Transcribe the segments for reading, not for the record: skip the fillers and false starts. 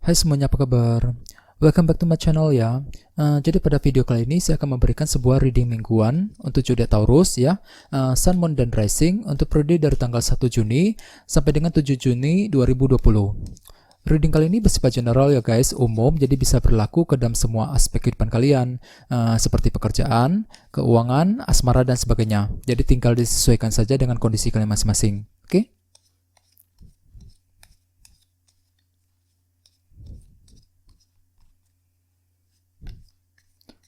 Hai semuanya, apa kabar? Welcome back to my channel ya. Jadi pada video kali ini saya akan memberikan sebuah reading mingguan untuk zodiak Taurus ya, Sun, Moon, dan Rising untuk periode dari tanggal 1 Juni sampai dengan 7 Juni 2020. Reading kali ini bersifat general ya guys, umum, jadi bisa berlaku ke dalam semua aspek kehidupan kalian, seperti pekerjaan, keuangan, asmara, dan sebagainya. Jadi tinggal disesuaikan saja dengan kondisi kalian masing-masing. Oke?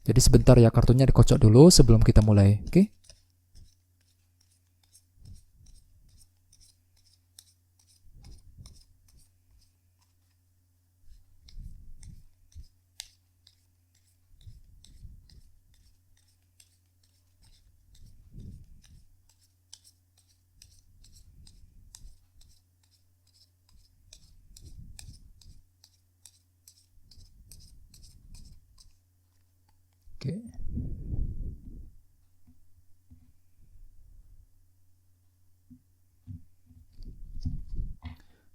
Jadi sebentar ya, kartunya dikocok dulu sebelum kita mulai, oke? Oke.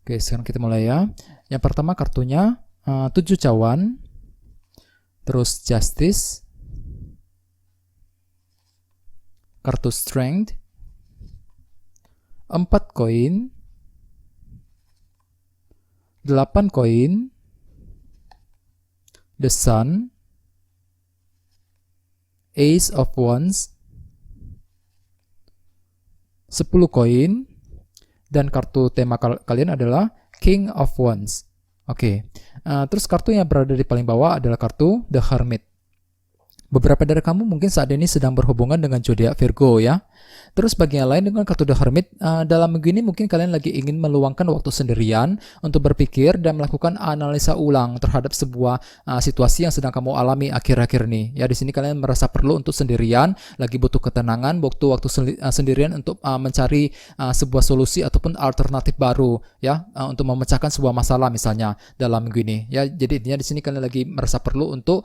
Oke, sekarang kita mulai ya. Yang pertama kartunya 7 cawan, terus Justice, kartu Strength, 4 koin, 8 koin, The Sun, Ace of Wands, 10 koin, dan kartu tema kalian adalah King of Wands. Oke, terus kartu yang berada di paling bawah adalah kartu The Hermit. Beberapa dari kamu mungkin saat ini sedang berhubungan dengan zodiak Virgo ya. Terus bagi yang lain dengan kartu The Hermit, dalam minggu ini mungkin kalian lagi ingin meluangkan waktu sendirian untuk berpikir dan melakukan analisa ulang terhadap sebuah situasi yang sedang kamu alami akhir-akhir ini. Ya, di sini kalian merasa perlu untuk sendirian, lagi butuh ketenangan, butuh waktu sendirian untuk mencari sebuah solusi ataupun alternatif baru ya, untuk memecahkan sebuah masalah misalnya dalam minggu ini. Ya, jadi intinya di sini kalian lagi merasa perlu untuk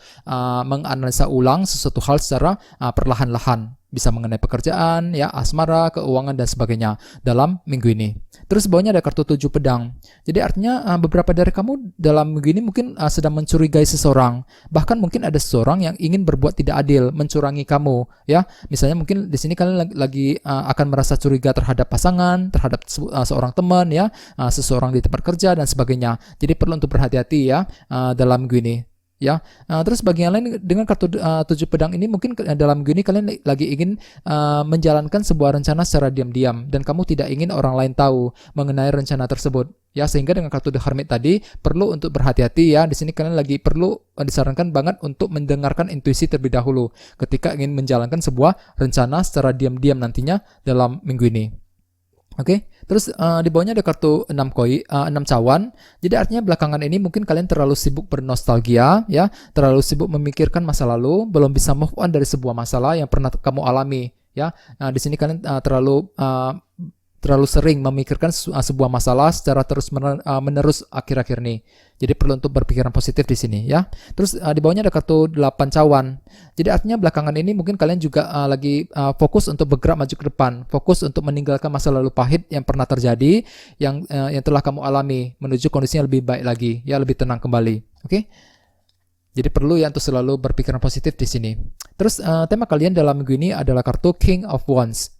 menganalisa ulang sesuatu hal secara perlahan-lahan, bisa mengenai pekerjaan, ya, asmara, keuangan, dan sebagainya dalam minggu ini. Terus bawahnya ada kartu 7 pedang. Jadi artinya beberapa dari kamu dalam minggu ini mungkin sedang mencurigai seseorang. Bahkan mungkin ada seseorang yang ingin berbuat tidak adil, mencurangi kamu, ya. Misalnya mungkin di sini kalian lagi akan merasa curiga terhadap pasangan, terhadap seorang teman, ya, seseorang di tempat kerja, dan sebagainya. Jadi perlu untuk berhati-hati ya dalam minggu ini. Ya, terus bagi yang lain dengan kartu 7 pedang ini mungkin dalam minggu ini kalian lagi ingin menjalankan sebuah rencana secara diam-diam dan kamu tidak ingin orang lain tahu mengenai rencana tersebut. Ya, sehingga dengan kartu The Hermit tadi perlu untuk berhati-hati ya. Di sini kalian lagi perlu disarankan banget untuk mendengarkan intuisi terlebih dahulu ketika ingin menjalankan sebuah rencana secara diam-diam nantinya dalam minggu ini. Oke, terus di bawahnya ada kartu 6 cawan. Jadi artinya belakangan ini mungkin kalian terlalu sibuk bernostalgia, ya, terlalu sibuk memikirkan masa lalu, belum bisa move on dari sebuah masalah yang pernah kamu alami, ya. Di sini kalian terlalu sering memikirkan sebuah masalah secara terus-menerus akhir-akhir ini. Jadi perlu untuk berpikiran positif di sini ya. Terus di bawahnya ada kartu 8 cawan. Jadi artinya belakangan ini mungkin kalian juga lagi fokus untuk bergerak maju ke depan, fokus untuk meninggalkan masa lalu pahit yang pernah terjadi, yang telah kamu alami, menuju kondisi yang lebih baik lagi, ya, lebih tenang kembali. Oke? Jadi perlu ya untuk selalu berpikiran positif di sini. Terus tema kalian dalam minggu ini adalah kartu King of Wands.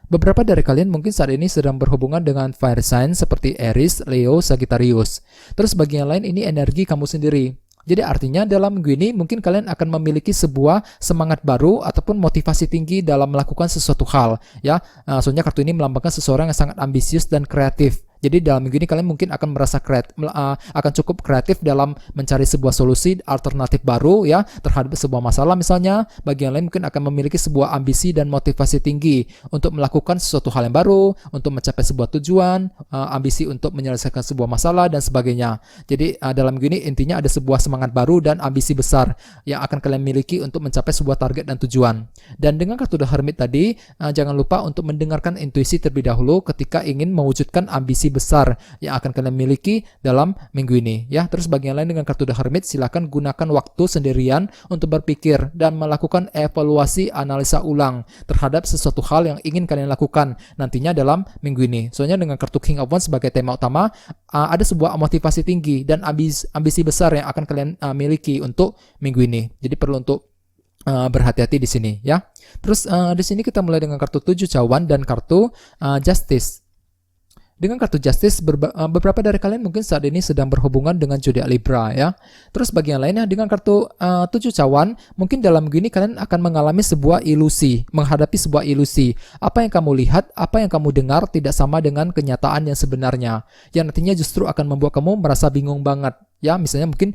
Beberapa dari kalian mungkin saat ini sedang berhubungan dengan fire sign seperti Aries, Leo, Sagittarius. Terus bagi yang lain ini energi kamu sendiri. Jadi artinya dalam minggu ini mungkin kalian akan memiliki sebuah semangat baru ataupun motivasi tinggi dalam melakukan sesuatu hal. Ya, soalnya kartu ini melambangkan seseorang yang sangat ambisius dan kreatif. Jadi dalam minggu ini kalian mungkin akan merasa akan cukup kreatif dalam mencari sebuah solusi alternatif baru ya terhadap sebuah masalah misalnya. Bagi yang lain mungkin akan memiliki sebuah ambisi dan motivasi tinggi untuk melakukan sesuatu hal yang baru, untuk mencapai sebuah tujuan, ambisi untuk menyelesaikan sebuah masalah dan sebagainya. Jadi dalam minggu ini intinya ada sebuah semangat baru dan ambisi besar yang akan kalian miliki untuk mencapai sebuah target dan tujuan. Dan dengan kartu The Hermit tadi, jangan lupa untuk mendengarkan intuisi terlebih dahulu ketika ingin mewujudkan ambisi ambisi besar yang akan kalian miliki dalam minggu ini ya. Terus bagian lain dengan kartu The Hermit, silakan gunakan waktu sendirian untuk berpikir dan melakukan evaluasi analisa ulang terhadap sesuatu hal yang ingin kalian lakukan nantinya dalam minggu ini. Soalnya dengan kartu King of Wands sebagai tema utama, ada sebuah motivasi tinggi dan ambisi besar yang akan kalian miliki untuk minggu ini. Jadi perlu untuk berhati-hati di sini ya. Terus di sini kita mulai dengan kartu 7 cawan dan kartu Justice. Dengan kartu Justice, beberapa dari kalian mungkin saat ini sedang berhubungan dengan zodiak Libra ya. Terus bagian lainnya dengan kartu 7 cawan, mungkin dalam gini kalian akan mengalami sebuah ilusi, menghadapi sebuah ilusi. Apa yang kamu lihat, apa yang kamu dengar tidak sama dengan kenyataan yang sebenarnya. Yang nantinya justru akan membuat kamu merasa bingung banget. Ya, misalnya mungkin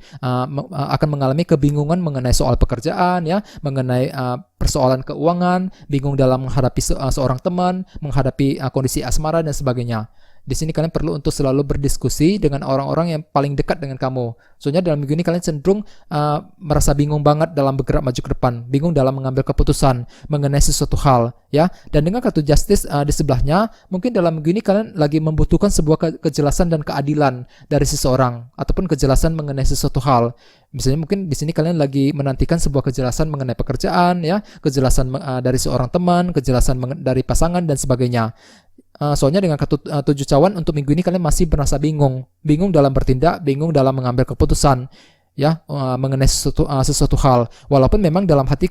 akan mengalami kebingungan mengenai soal pekerjaan ya, mengenai persoalan keuangan, bingung dalam menghadapi seorang teman, menghadapi kondisi asmara dan sebagainya. Di sini kalian perlu untuk selalu berdiskusi dengan orang-orang yang paling dekat dengan kamu. Soalnya dalam minggu ini kalian cenderung merasa bingung banget dalam bergerak maju ke depan, bingung dalam mengambil keputusan mengenai sesuatu hal, ya. Dan dengan kartu Justice di sebelahnya, mungkin dalam minggu ini kalian lagi membutuhkan sebuah kejelasan dan keadilan dari seseorang ataupun kejelasan mengenai sesuatu hal. Misalnya mungkin di sini kalian lagi menantikan sebuah kejelasan mengenai pekerjaan, ya, kejelasan dari seorang teman, kejelasan dari pasangan dan sebagainya. Soalnya dengan kartu 7 cawan untuk minggu ini kalian masih merasa bingung dalam bertindak, bingung dalam mengambil keputusan ya mengenai sesuatu hal. Walaupun memang dalam hati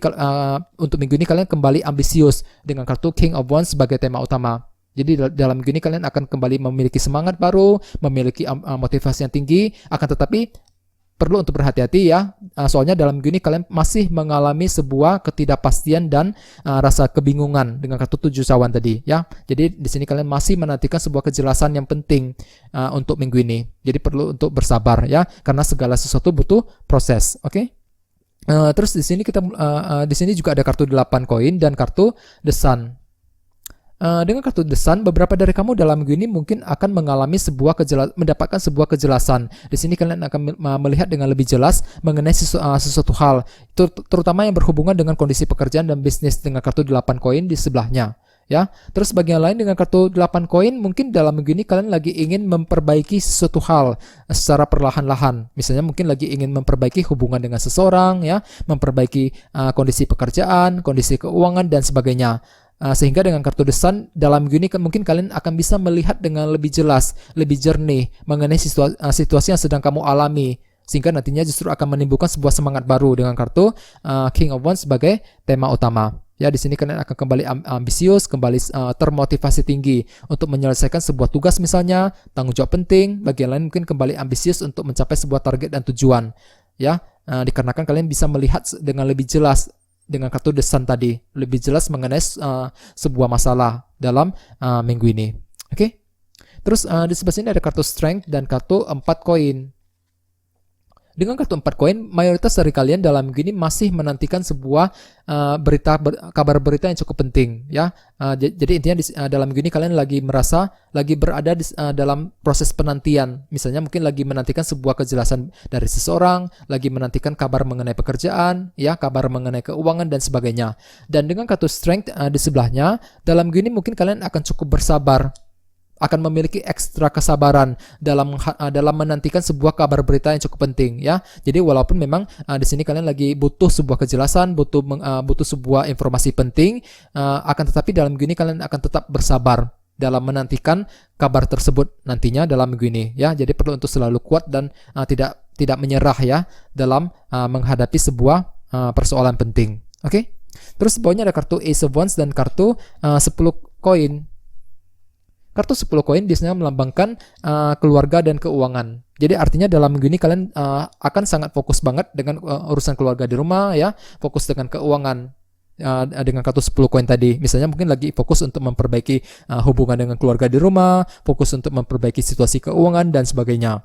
untuk minggu ini kalian kembali ambisius dengan kartu King of Wands sebagai tema utama. Jadi dalam minggu ini kalian akan kembali memiliki semangat baru, memiliki motivasi yang tinggi, akan tetapi perlu untuk berhati-hati ya, soalnya dalam minggu ini kalian masih mengalami sebuah ketidakpastian dan rasa kebingungan dengan kartu 7 cawan tadi ya. Jadi di sini kalian masih menantikan sebuah kejelasan yang penting untuk minggu ini. Jadi perlu untuk bersabar ya, karena segala sesuatu butuh proses. Oke? Terus di sini di sini juga ada kartu 8 koin dan kartu The Sun. Dengan kartu The Sun, beberapa dari kamu dalam minggu ini mungkin akan mengalami mendapatkan sebuah kejelasan. Di sini kalian akan melihat dengan lebih jelas mengenai sesuatu hal, terutama yang berhubungan dengan kondisi pekerjaan dan bisnis dengan kartu 8 koin di sebelahnya. Ya, terus bagian lain dengan kartu 8 koin, mungkin dalam minggu ini kalian lagi ingin memperbaiki sesuatu hal secara perlahan-lahan. Misalnya mungkin lagi ingin memperbaiki hubungan dengan seseorang, ya, memperbaiki kondisi pekerjaan, kondisi keuangan dan sebagainya. Sehingga dengan kartu The Sun dalam minggu ini mungkin kalian akan bisa melihat dengan lebih jelas, lebih jernih mengenai situasi yang sedang kamu alami, sehingga nantinya justru akan menimbulkan sebuah semangat baru dengan kartu King of Wands sebagai tema utama. Ya, di sini kalian akan kembali ambisius, kembali termotivasi tinggi untuk menyelesaikan sebuah tugas misalnya, tanggung jawab penting. Bagian lain mungkin kembali ambisius untuk mencapai sebuah target dan tujuan. Ya, dikarenakan kalian bisa melihat dengan lebih jelas dengan kartu The Sun tadi, lebih jelas mengenai sebuah masalah dalam minggu ini. Oke? Terus di sebelah sini ada kartu Strength dan kartu 4 koin. Dengan kartu 4 koin, mayoritas dari kalian dalam minggu ini masih menantikan sebuah kabar berita yang cukup penting, ya. Jadi intinya dalam minggu ini kalian lagi berada dalam proses penantian. Misalnya mungkin lagi menantikan sebuah kejelasan dari seseorang, lagi menantikan kabar mengenai pekerjaan, ya, kabar mengenai keuangan dan sebagainya. Dan dengan kartu Strength di sebelahnya, dalam minggu ini mungkin kalian akan cukup bersabar, akan memiliki ekstra kesabaran dalam menantikan sebuah kabar berita yang cukup penting, ya. Jadi walaupun memang di sini kalian lagi butuh sebuah kejelasan, butuh sebuah informasi penting, akan tetapi dalam minggu ini kalian akan tetap bersabar dalam menantikan kabar tersebut nantinya dalam minggu ini, ya. Jadi perlu untuk selalu kuat dan tidak menyerah ya dalam menghadapi sebuah persoalan penting. Oke? Terus bawahnya ada kartu Ace of Wands dan kartu 10 koin. Kartu 10 koin biasanya melambangkan keluarga dan keuangan. Jadi artinya dalam minggu ini kalian akan sangat fokus banget dengan urusan keluarga di rumah, ya, fokus dengan keuangan dengan kartu 10 koin tadi. Misalnya mungkin lagi fokus untuk memperbaiki hubungan dengan keluarga di rumah, fokus untuk memperbaiki situasi keuangan dan sebagainya.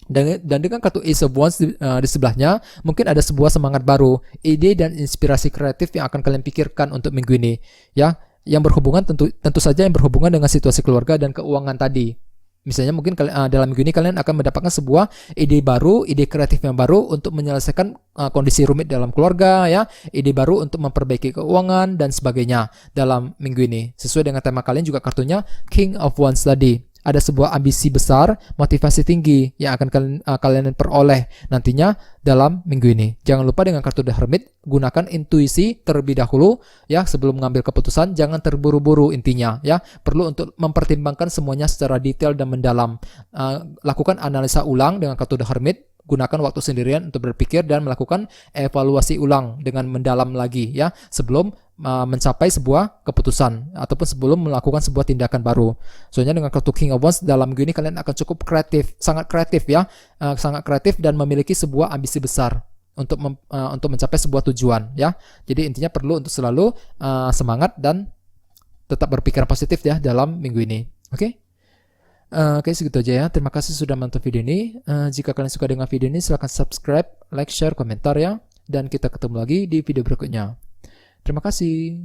Dan dengan kartu Ace of Wands di sebelahnya, mungkin ada sebuah semangat baru, ide dan inspirasi kreatif yang akan kalian pikirkan untuk minggu ini, ya. Yang berhubungan tentu saja yang berhubungan dengan situasi keluarga dan keuangan tadi. Misalnya mungkin dalam minggu ini kalian akan mendapatkan sebuah ide baru, ide kreatif yang baru untuk menyelesaikan kondisi rumit dalam keluarga, ya, ide baru untuk memperbaiki keuangan dan sebagainya dalam minggu ini. Sesuai dengan tema kalian juga kartunya King of Wands tadi. ada sebuah ambisi besar, motivasi tinggi yang akan kalian peroleh nantinya dalam minggu ini. Jangan lupa dengan kartu The Hermit, gunakan intuisi terlebih dahulu ya sebelum mengambil keputusan. Jangan terburu-buru intinya ya. Perlu untuk mempertimbangkan semuanya secara detail dan mendalam. Lakukan analisa ulang dengan kartu The Hermit. Gunakan waktu sendirian untuk berpikir dan melakukan evaluasi ulang dengan mendalam lagi ya sebelum mencapai sebuah keputusan ataupun sebelum melakukan sebuah tindakan baru. Soalnya dengan kartu King of Wands dalam minggu ini kalian akan cukup kreatif, sangat kreatif ya, sangat kreatif dan memiliki sebuah ambisi besar untuk mencapai sebuah tujuan ya. Jadi intinya perlu untuk selalu semangat dan tetap berpikiran positif ya dalam minggu ini. Oke? Oke, segitu aja ya. Terima kasih sudah menonton video ini. Jika kalian suka dengan video ini, silahkan subscribe, like, share, komentar ya. Dan kita ketemu lagi di video berikutnya. Terima kasih.